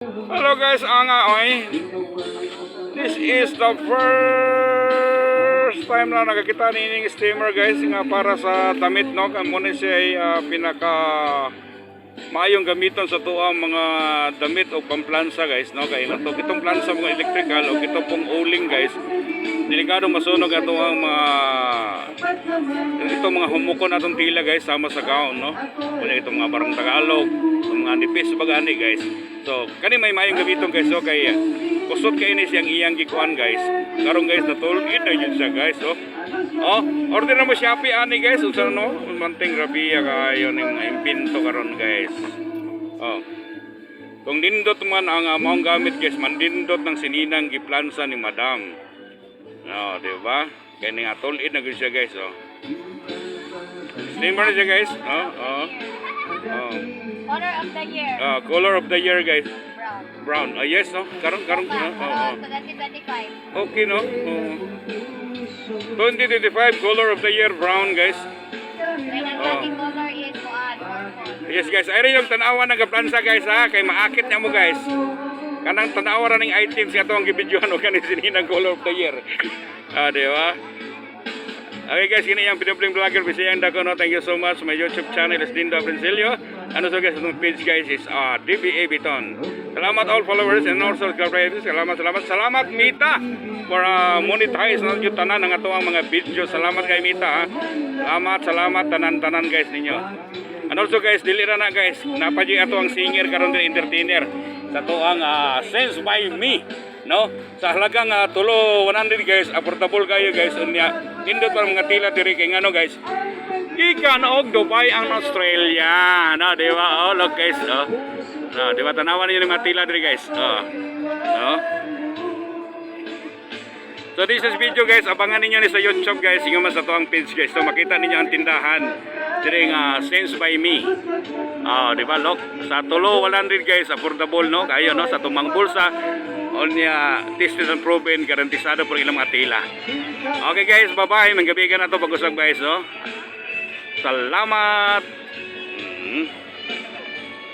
Hello guys, oy. This is the first time na nakakita ni steamer guys nga para sa damit no. Muna siya ay pinaka maayong gamiton sa tuang mga damit o pamplansa guys no. Kaya nato kitong plansa mga electrical o kitong pong uling guys. Delikado masunog ato ang mga humukon atong tila guys sama sa gown no. Kunya itong mga barang Tagalog, itong mga nipis bagani guys. So kani may mayong gamiton guys so kay kusot kay ini siyang iyang gikuan guys. Karon guys natulgid na yun siya guys oh. Oh, order na mo Shopee ani guys unsa no? Manting rabia kayo ning impinto karon guys. Oh. Kung nindot man ang maong gamit guys, mandindot ng sininang giplansa ni Madam. Oh, di ba? Kaya nga tulid na siya guys, oh. Steamer na siya guys. Oh, oh. Oh. Color of the year. Color of the year guys. Brown. Brown. Yes, no. Karong oh, oh. 2025. Okay, no. Oh. 2025 color of the year brown guys. And ang ating color is purple. Yes guys, ay rin yung tanawa ng kaplansa guys ha. Kay maakit niya mo guys. Kanang tanawa rin ng items nga ito ang gibidyohan o kanin sininang color of the year. Di ba? Okay guys, kini yung pinupling vlogger Bisayang Dako no. Thank you so much. My YouTube channel is Dindo Aprensilio. Ano so guys, itong page guys is DBA Biton. Salamat all followers and also subscribers. Salamat Mita for monetize na yung tanan ng atong mga video. Salamat kay Mita ha. Salamat tanan guys ninyo. And also guys, dili ra na guys, napadyo ato ang singer karon din entertainer sa tuang Sense by Me no. Sa halagang tulo 100 guys, affordable kayo guys unya. Indot pa mga tila diri kay ngano guys. Ika na og Dubai ang Australia. No, di ba? Oh, look guys, oh. No, di ba tanawan niyo mga tila diri guys. Oh. No. So this is video guys, abangan ninyo ni sa YouTube guys, yung mas sa tuang page guys. So makita ninyo ang tindahan diri Sense by Me. Di ba look, sa tulo 100 guys, affordable no. Kayo no sa tumang bulsa onya tested and proven, garantisado por ilang mga tila. Okay guys, bye-bye. Manggabigan na to pag-usap guys, oh. Salamat.